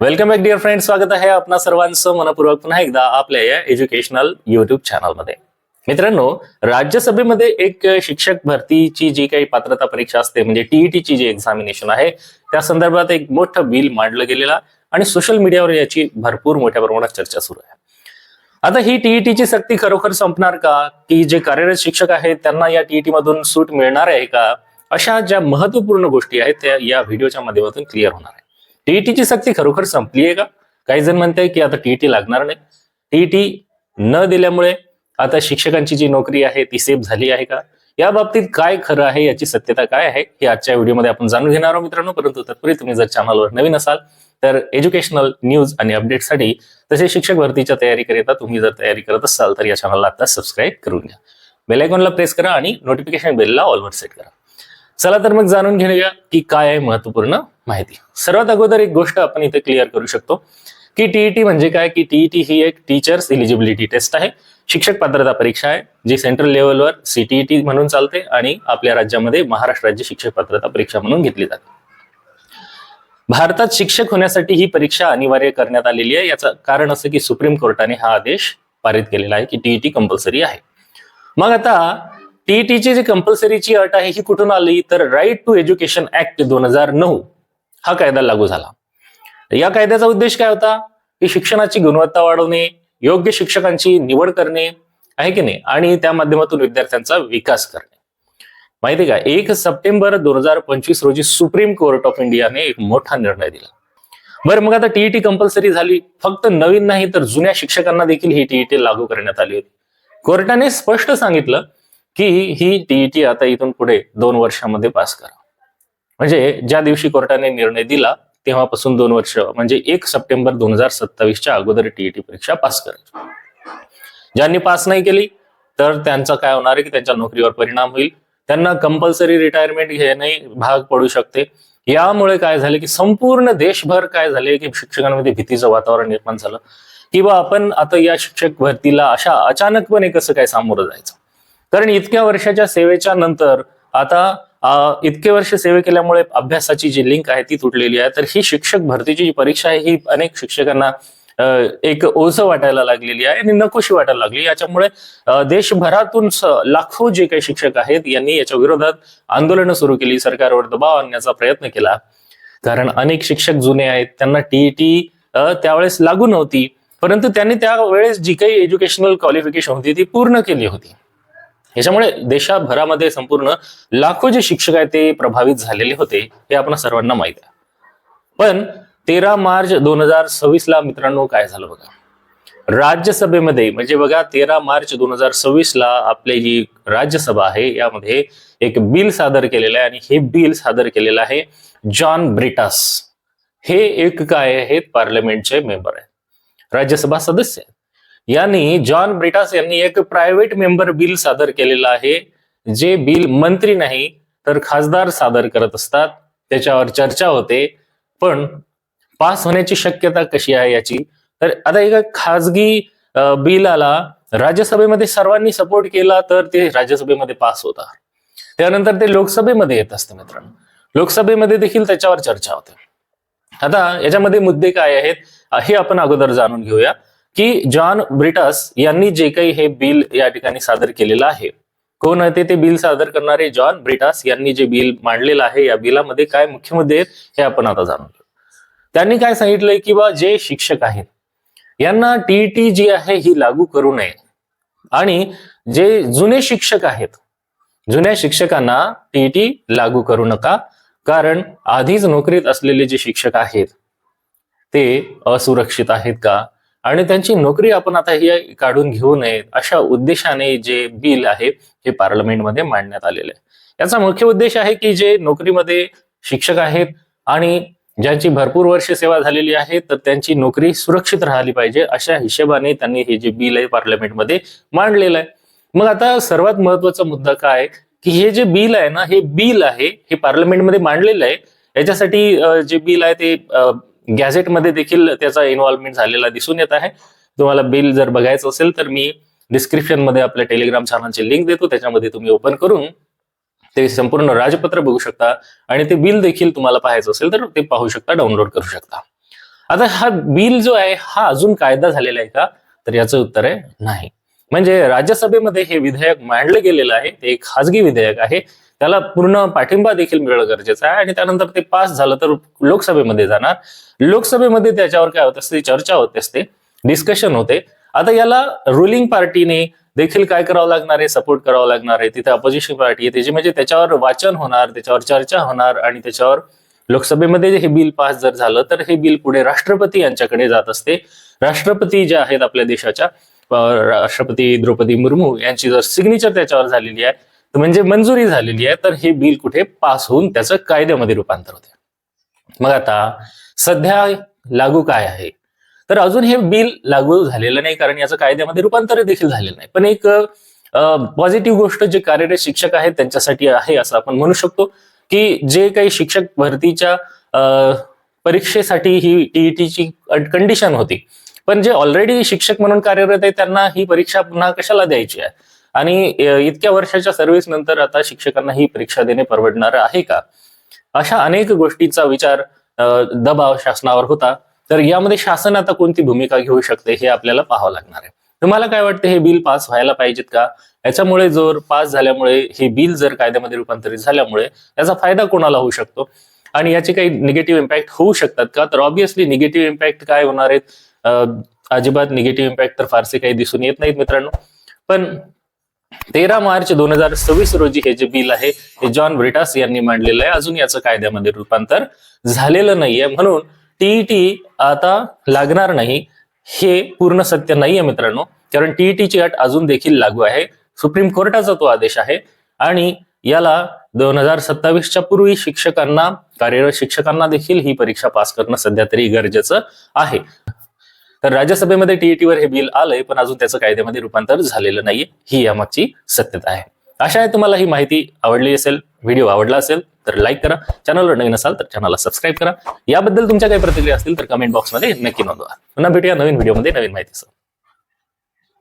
Welcome back dear friends, स्वागत आहे आपणा सर्वांचं मनपूर्वक पुन्हा एकदा आपल्या या एज्युकेशनल युट्यूब चॅनलमध्ये. मित्रांनो, राज्यसभेमध्ये एक शिक्षक भरतीची जी काही पात्रता परीक्षा असते म्हणजे टीईटीची जी एक्झामिनेशन आहे त्या संदर्भात एक मोठं बिल मांडलं गेलेला आणि सोशल मीडियावर याची भरपूर मोठ्या प्रमाणात चर्चा सुरू आहे. आता ही टीईटीची सक्ती खरोखर संपणार का, की जे कार्यरत शिक्षक आहेत त्यांना या टीईटी मधून सूट मिळणार आहे का, अशा ज्या महत्वपूर्ण गोष्टी आहेत त्या या व्हिडिओच्या माध्यमातून क्लिअर होणार आहे. टीईटीची सक्ती खरोखर संपली आहे का? काही जण म्हणताय की आता टीईटी लागणार नाही. टीईटी न दिल्यामुळे आता शिक्षकांची जी नोकरी आहे ती सेफ झाली आहे का? या बाबतीत काय खरं आहे, याची सत्यता काय आहे हे आजच्या व्हिडिओमध्ये आपण जाणून घेणार आहोत मित्रांनो. परंतु तत्पूर्वी तुम्ही जर चॅनलवर नवीन असाल तर एज्युकेशनल न्यूज आणि अपडेटसाठी तसेच शिक्षक भरतीच्या तयारी करिता तुम्ही जर तयारी करत असाल तर या चॅनलला आता सबस्क्राईब करून घ्या. बेल आयकॉनला प्रेस करा आणि नोटिफिकेशन बेलला ऑलवर सेट करा. चला तर मग जाणून घेऊया की काय आहे महत्वपूर्ण माहिती. सर्वात अगोदर एक गोष्ट आपण इथे क्लिअर करू शकतो की टीईटी म्हणजे काय, की टीईटी ही एक टीचर्स एलिजिबिलिटी टेस्ट आहे, शिक्षक पात्रता परीक्षा आहे जी सेंट्रल लेवलवर सीटीईटी म्हणून चालते आणि आपल्या राज्यामध्ये महाराष्ट्र राज्य शिक्षक पात्रता परीक्षा म्हणून घेतली जाते. भारतात शिक्षक होण्यासाठी ही परीक्षा अनिवार्य करण्यात आलेली आहे. याचं कारण असं की सुप्रीम कोर्टाने हा आदेश पारित केलेला आहे की टीईटी कंपल्सरी आहे. मग आता टीईटीची जी कंपल्सरीची अट आहे ही कुठून आली, तर राईट टू एज्युकेशन ऍक्ट 2009 हा कायदा लागू झाला. या कायद्याचा उद्देश काय होता, की शिक्षणाची गुणवत्ता वाढवणे, योग्य शिक्षकांची निवड करणे आहे की नाही, आणि त्या माध्यमातून विद्यार्थ्यांचा विकास करणे. माहिती का, 1 सप्टेंबर 2025 रोजी सुप्रीम कोर्ट ऑफ इंडियाने एक मोठा निर्णय दिला. बरं, मग आता टीईटी कंपल्सरी झाली. फक्त नवीन नाही तर जुन्या शिक्षकांना देखील ही टीईटी लागू करण्यात आली होती. कोर्टाने स्पष्ट सांगितलं की ही टीईटी आता इथून पुढे 2 वर्षांमध्ये पास करा. म्हणजे ज्या दिवशी कोर्टाने निर्णय दिला तेव्हापासून 2 वर्ष म्हणजे 1 सप्टेंबर 2027च्या अगोदर टीईटी परीक्षा पास करायची. ज्यांनी पास नाही केली तर त्यांचा काय होणार आहे की त्यांच्या नोकरीवर परिणाम होईल, त्यांना कंपल्सरी रिटायरमेंट घेणे भाग पडू शकते. यामुळे काय झाले की संपूर्ण देशभर काय झाले की शिक्षकांमध्ये भीतीचं वातावरण निर्माण झालं की बा आपण आता या शिक्षक भरतीला अशा अचानकपणे कसं काय सामोरं जायचं. कारण इतक्या वर्षाच्या सेवेच्या नंतर आता इतके वर्ष सेवे केल्यामुळे अभ्यासाची जी लिंक आहे ती तुटलेली आहे. तर ही शिक्षक भरतीची जी परीक्षा आहे ही अनेक शिक्षकांना एक ओझं वाटायला लागलेली आहे आणि नकोशी वाटायला लागली. याच्यामुळे देशभरातून लाखो जे काही शिक्षक आहेत यांनी याच्या विरोधात आंदोलनं सुरू केली, सरकारवर दबाव आणण्याचा प्रयत्न केला. कारण अनेक शिक्षक जुने आहेत, त्यांना टीईटी त्यावेळेस लागू नव्हती, परंतु त्यांनी त्यावेळेस जी काही एज्युकेशनल क्वालिफिकेशन होती ती पूर्ण केली होती. याच्यामुळे देशभरामध्ये संपूर्ण लाखो जे शिक्षक आहेत ते प्रभावित झालेले होते, हे आपण सर्वांना माहित आहे. पण 13 मार्च 2026 ला मित्रांनो काय झालं बघा, राज्यसभेमध्ये म्हणजे बघा 13 मार्च 2026 ला आपली जी राज्यसभा आहे यामध्ये एक बिल सादर केलेलं आहे आणि हे बिल सादर केलेलं आहे जॉन ब्रिटास. हे एक काय आहेत, पार्लमेंटचे मेंबर आहेत, राज्यसभा सदस्य आहेत. यांनी जॉन ब्रिटास यांनी एक प्रायव्हेट मेंबर बिल सादर केलेलं आहे. जे बिल मंत्री नाही तर खासदार सादर करत असतात, त्याच्यावर चर्चा होते. पण पास होण्याची शक्यता कशी आहे याची, तर आता एका खासगी बिलाला राज्यसभेमध्ये सर्वांनी सपोर्ट केला तर ते राज्यसभेमध्ये पास होतात, त्यानंतर ते लोकसभेमध्ये येत असते मित्रांनो, लोकसभेमध्ये देखील त्याच्यावर चर्चा होते. आता याच्यामध्ये मुद्दे काय आहेत हे आपण अगोदर जाणून घेऊया की जॉन ब्रिटास यांनी जे काही हे बिल या ठिकाणी सादर केलेलं आहे, कोण आहे ते बिल सादर करणारे जॉन ब्रिटास यांनी जे बिल मांडलेलं आहे या बिलामध्ये काय मुख्य मुद्दे आहेत हे आपण आता जाणून घेऊ. त्यांनी काय सांगितलंय की बा जे शिक्षक आहेत यांना टीईटी जी आहे ही लागू करू नये आणि जे जुने शिक्षक आहेत जुन्या शिक्षकांना टीईटी लागू करू नका, कारण आधीच नोकरीत असलेले जे शिक्षक आहेत ते असुरक्षित आहेत का आणि त्यांची नोकरी आपण आता ही काढून घेऊ नये अशा उद्देशाने जे बिल आहे हे पार्लमेंटमध्ये मांडण्यात आलेलं आहे. याचा मुख्य उद्देश आहे की जे नोकरीमध्ये शिक्षक आहेत आणि ज्यांची भरपूर वर्ष सेवा झालेली आहे तर त्यांची नोकरी सुरक्षित राहिली पाहिजे, अशा हिशोबाने त्यांनी हे जे बिल आहे पार्लमेंटमध्ये मांडलेलं आहे. मग आता सर्वात महत्वाचा मुद्दा काय की हे जे बिल आहे ना, हे बिल आहे हे पार्लमेंटमध्ये मांडलेलं आहे. याच्यासाठी जे बिल आहे ते गॅझेटमध्ये देखील त्याचा इन्व्हॉल्वमेंट झालेला दिसून येत आहे. तुम्हाला बिल जर बघायचं असेल तर मी डिस्क्रिप्शन मध्ये आपल्या टेलिग्राम चॅनलची लिंक देतो, त्याच्यामध्ये तुम्ही ओपन करून ते संपूर्ण राजपत्र बघू शकता आणि ते बिल देखील तुम्हाला पाहायचं असेल तर ते पाहू शकता, डाउनलोड करू शकता. आता हा बिल जो आहे हा अजून कायदा झालेला आहे का, तर याचं उत्तर आहे नाही. म्हणजे राज्यसभेमध्ये हे विधेयक मांडलं गेलेलं आहे, ते एक खाजगी विधेयक आहे, त्याला पूर्ण पाठिंबा देखील मिळणं गरजेचं आहे आणि त्यानंतर ते पास झालं तर लोकसभेमध्ये जाणार. लोकसभेमध्ये त्याच्यावर काय होत असते, चर्चा होत असते, डिस्कशन होते. आता याला रुलिंग पार्टीने देखील काय करावं लागणार आहे, सपोर्ट करावं लागणार आहे. तिथे अपोजिशन पार्टी आहे त्याची, म्हणजे त्याच्यावर वाचन होणार, त्याच्यावर चर्चा होणार आणि त्याच्यावर लोकसभेमध्ये हे बिल पास जर झालं तर हे बिल पुढे राष्ट्रपती यांच्याकडे जात असते. राष्ट्रपती जे आहेत आपल्या देशाच्या, राष्ट्रपती द्रौपदी मुर्मू यांची जर सिग्नेचर त्याच्यावर झालेली आहे, तर म्हणजे मंजुरी झालेली आहे, तर हे बिल कुठे पास होऊन त्याचं कायद्यामध्ये रूपांतर होते. मग आता सध्या लागू काय आहे, तर अजून हे बिल लागू झालेलं नाही, कारण याचं कायद्यामध्ये रूपांतर देखील झालेलं नाही. पण एक पॉझिटिव्ह गोष्ट जे कार्यरत शिक्षक आहेत त्यांच्यासाठी आहे असं आपण म्हणू शकतो, की जे काही शिक्षक भरतीच्या परीक्षेसाठी ही टीईटीची कंडिशन होती, पण जे ऑलरेडी शिक्षक म्हणून कार्यरत आहे त्यांना ही परीक्षा पुन्हा कशाला द्यायची आहे, आणि इतक्या वर्षाच्या सर्व्हिस नंतर आता शिक्षकांना ही परीक्षा देणे परवडणार आहे का, अशा अनेक गोष्टींचा विचार दबाव शासनावर होता. तर यामध्ये शासन आता कोणती भूमिका घेऊ शकते हे आपल्याला पाहावं लागणार आहे. तुम्हाला काय वाटतं, हे बिल पास व्हायला पाहिजेत का? याच्यामुळे जर पास झाल्यामुळे हे बिल जर कायद्यामध्ये रूपांतरित झाल्यामुळे याचा फायदा कोणाला होऊ शकतो आणि याचे काही निगेटिव्ह इम्पॅक्ट होऊ शकतात का? तर ऑब्व्हियसली निगेटिव्ह इम्पॅक्ट काय होणार आहेत, अजिबात निगेटिव्ह इम्पॅक्ट तर फारसे काही दिसून येत नाहीत मित्रांनो. पण 13 मार्च 2026 रोजी हे जे बिल आहे हे जॉन ब्रिटास यांनी मांडलेलं आहे. अजून याचं कायद्यामध्ये रूपांतर झालेलं नाहीये, म्हणून टीईटी आता लागणार नाही हे पूर्ण सत्य नाहीये मित्रांनो. कारण टीईटीची अट अजून देखील लागू आहे, सुप्रीम कोर्टाचा तो आदेश आहे आणि याला 2027च्या पूर्वी शिक्षकांना, कार्यरत शिक्षकांना देखील ही परीक्षा पास करणं सध्या तरी गरजेचं आहे. तर राज्यसभेमध्ये टीईटीवर हे बिल आलंय, पण अजून त्याचं कायद्यामध्ये रूपांतर झालेलं नाहीये, ही यामागची सत्यता आहे. आशा आहे तुम्हाला ही माहिती आवडली असेल, व्हिडिओ आवडला असेल तर लाईक करा, चॅनलवर नवीन असाल तर चॅनलला सबस्क्राईब करा. याबद्दल तुमच्या काही प्रतिक्रिया असतील तर कमेंट बॉक्समध्ये नक्की नोंदवा. पुन्हा भेटूया नवीन व्हिडिओमध्ये नवीन माहितीसह.